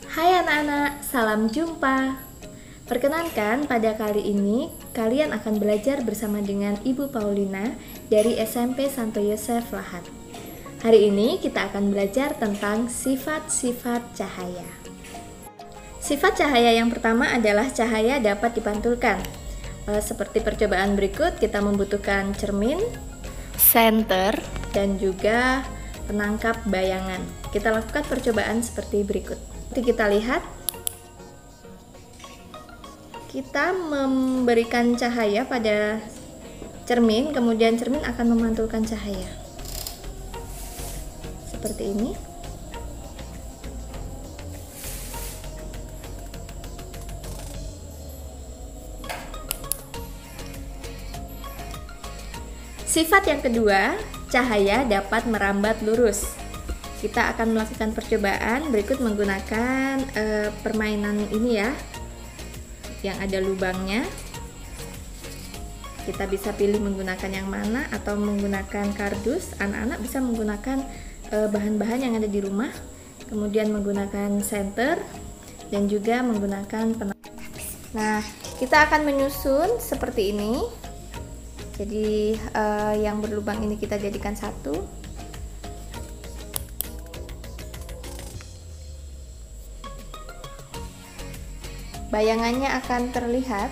Hai anak-anak, salam jumpa. Perkenankan, pada kali ini kalian akan belajar bersama dengan Ibu Paulina dari SMP Santo Yosef Lahat. Hari ini kita akan belajar tentang sifat-sifat cahaya. Sifat cahaya yang pertama adalah cahaya dapat dipantulkan. Seperti percobaan berikut, kita membutuhkan cermin, senter, dan juga penangkap bayangan. Kita lakukan percobaan seperti berikut. Nanti kita lihat, kita memberikan cahaya pada cermin, kemudian cermin akan memantulkan cahaya seperti ini. Sifat yang kedua, cahaya dapat merambat lurus. Kita akan melakukan percobaan berikut menggunakan permainan ini ya, yang ada lubangnya. Kita bisa pilih menggunakan yang mana atau menggunakan kardus. Anak-anak bisa menggunakan bahan-bahan yang ada di rumah, kemudian menggunakan senter dan juga menggunakan penangkap. Nah, kita akan menyusun seperti ini. Jadi yang berlubang ini kita jadikan satu. Bayangannya akan terlihat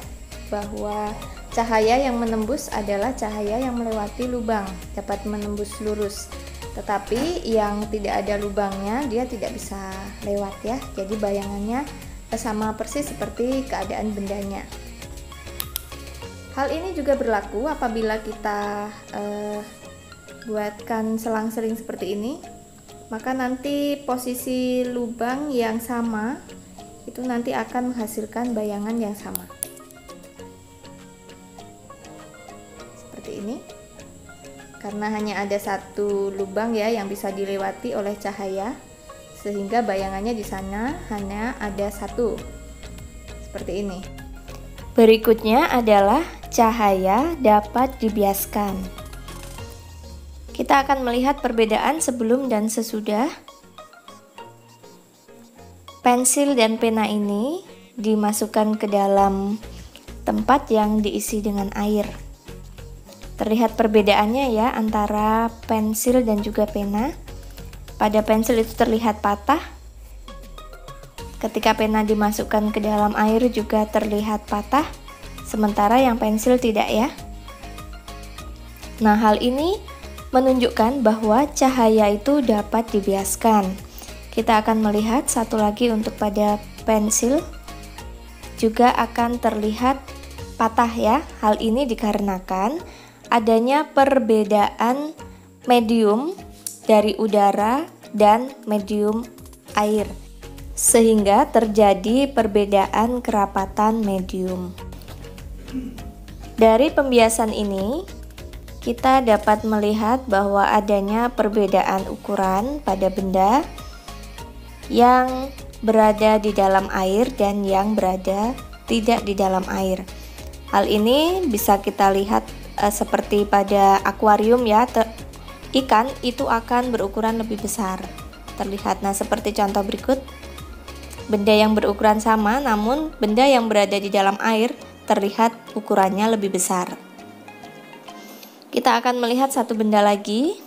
bahwa cahaya yang menembus adalah cahaya yang melewati lubang, dapat menembus lurus. Tetapi yang tidak ada lubangnya, dia tidak bisa lewat ya. Jadi bayangannya sama persis seperti keadaan bendanya. Hal ini juga berlaku apabila kita buatkan selang-seling seperti ini. Maka nanti posisi lubang yang sama itu nanti akan menghasilkan bayangan yang sama seperti ini, karena hanya ada satu lubang ya yang bisa dilewati oleh cahaya, sehingga bayangannya di sana hanya ada satu seperti ini. Berikutnya adalah cahaya dapat dibiaskan. Kita akan melihat perbedaan sebelum dan sesudah. Pensil dan pena ini dimasukkan ke dalam tempat yang diisi dengan air. Terlihat perbedaannya ya antara pensil dan juga pena. Pada pensil itu terlihat patah. Ketika pena dimasukkan ke dalam air juga terlihat patah, sementara yang pensil tidak ya. Nah, hal ini menunjukkan bahwa cahaya itu dapat dibiaskan. Kita akan melihat satu lagi untuk pada pensil juga akan terlihat patah ya. Hal ini dikarenakan adanya perbedaan medium dari udara dan medium air, sehingga terjadi perbedaan kerapatan medium. Dari pembiasan ini kita dapat melihat bahwa adanya perbedaan ukuran pada benda yang berada di dalam air dan yang berada tidak di dalam air. Hal ini bisa kita lihat seperti pada akuarium ya, ikan itu akan berukuran lebih besar terlihat. Nah, seperti contoh berikut, benda yang berukuran sama namun benda yang berada di dalam air terlihat ukurannya lebih besar. Kita akan melihat satu benda lagi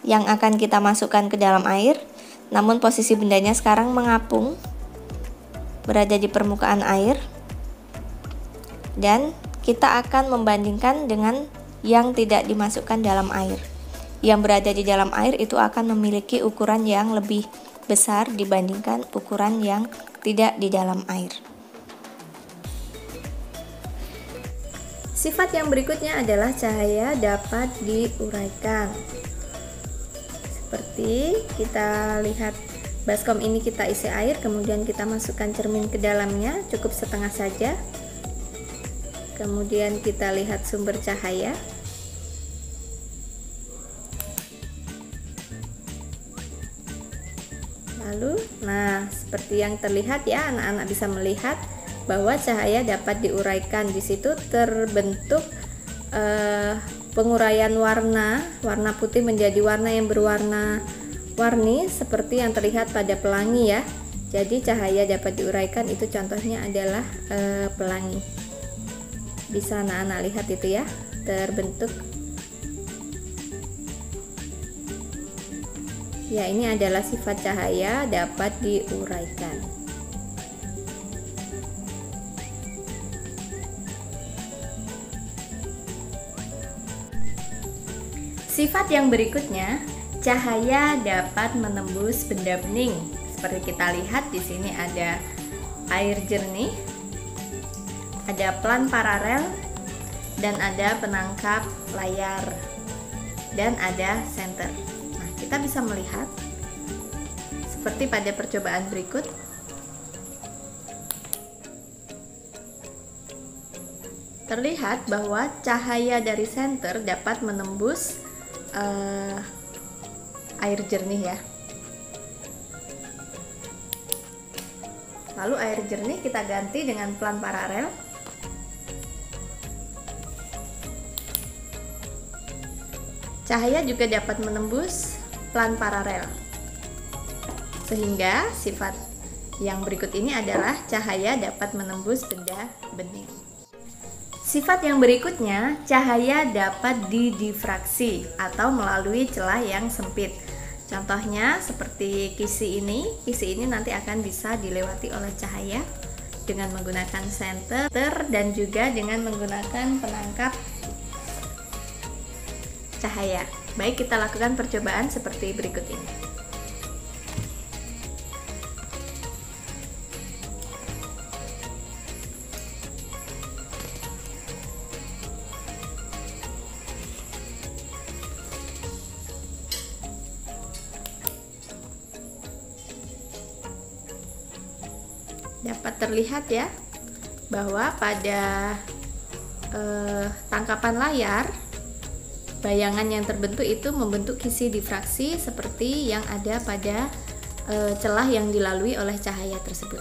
yang akan kita masukkan ke dalam air, namun posisi bendanya sekarang mengapung, berada di permukaan air, dan kita akan membandingkan dengan yang tidak dimasukkan dalam air. Yang berada di dalam air itu akan memiliki ukuran yang lebih besar dibandingkan ukuran yang tidak di dalam air. Sifat yang berikutnya adalah cahaya dapat diuraikan. Seperti kita lihat baskom ini kita isi air, kemudian kita masukkan cermin ke dalamnya, cukup setengah saja. Kemudian kita lihat sumber cahaya. Lalu, nah seperti yang terlihat ya, anak-anak bisa melihat bahwa cahaya dapat diuraikan. Di situ terbentuk penguraian warna putih menjadi warna yang berwarna-warni seperti yang terlihat pada pelangi ya. Jadi cahaya dapat diuraikan, itu contohnya adalah pelangi. Bisa anak-anak lihat itu ya, terbentuk. Ya, ini adalah sifat cahaya dapat diuraikan. Sifat yang berikutnya, cahaya dapat menembus benda bening. Seperti kita lihat di sini ada air jernih, ada pelan paralel, dan ada penangkap layar, dan ada senter. Nah, kita bisa melihat seperti pada percobaan berikut. Terlihat bahwa cahaya dari senter dapat menembus air jernih ya. Lalu air jernih kita ganti dengan pelan paralel. Cahaya juga dapat menembus pelan paralel. Sehingga sifat yang berikut ini adalah cahaya dapat menembus benda bening. Sifat yang berikutnya, cahaya dapat didifraksi atau melalui celah yang sempit. Contohnya seperti kisi ini nanti akan bisa dilewati oleh cahaya dengan menggunakan senter dan juga dengan menggunakan penangkap cahaya. Baik, kita lakukan percobaan seperti berikut ini. Dapat terlihat ya bahwa pada tangkapan layar bayangan yang terbentuk itu membentuk kisi difraksi seperti yang ada pada celah yang dilalui oleh cahaya tersebut.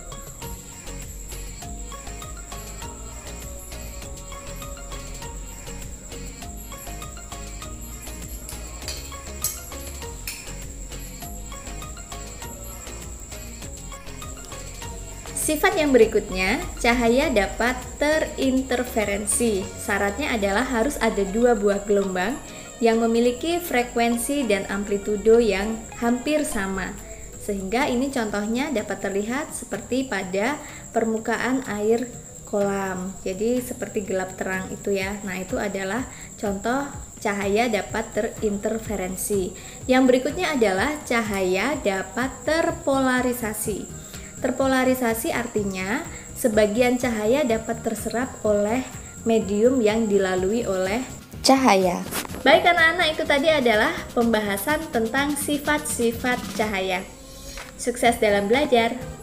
Sifat yang berikutnya, cahaya dapat terinterferensi. Syaratnya adalah harus ada dua buah gelombang yang memiliki frekuensi dan amplitudo yang hampir sama. Sehingga ini contohnya dapat terlihat seperti pada permukaan air kolam. Jadi seperti gelap terang itu ya. Nah, itu adalah contoh cahaya dapat terinterferensi. Yang berikutnya adalah cahaya dapat terpolarisasi. Terpolarisasi artinya sebagian cahaya dapat terserap oleh medium yang dilalui oleh cahaya. Baik anak-anak, itu tadi adalah pembahasan tentang sifat-sifat cahaya. Sukses dalam belajar!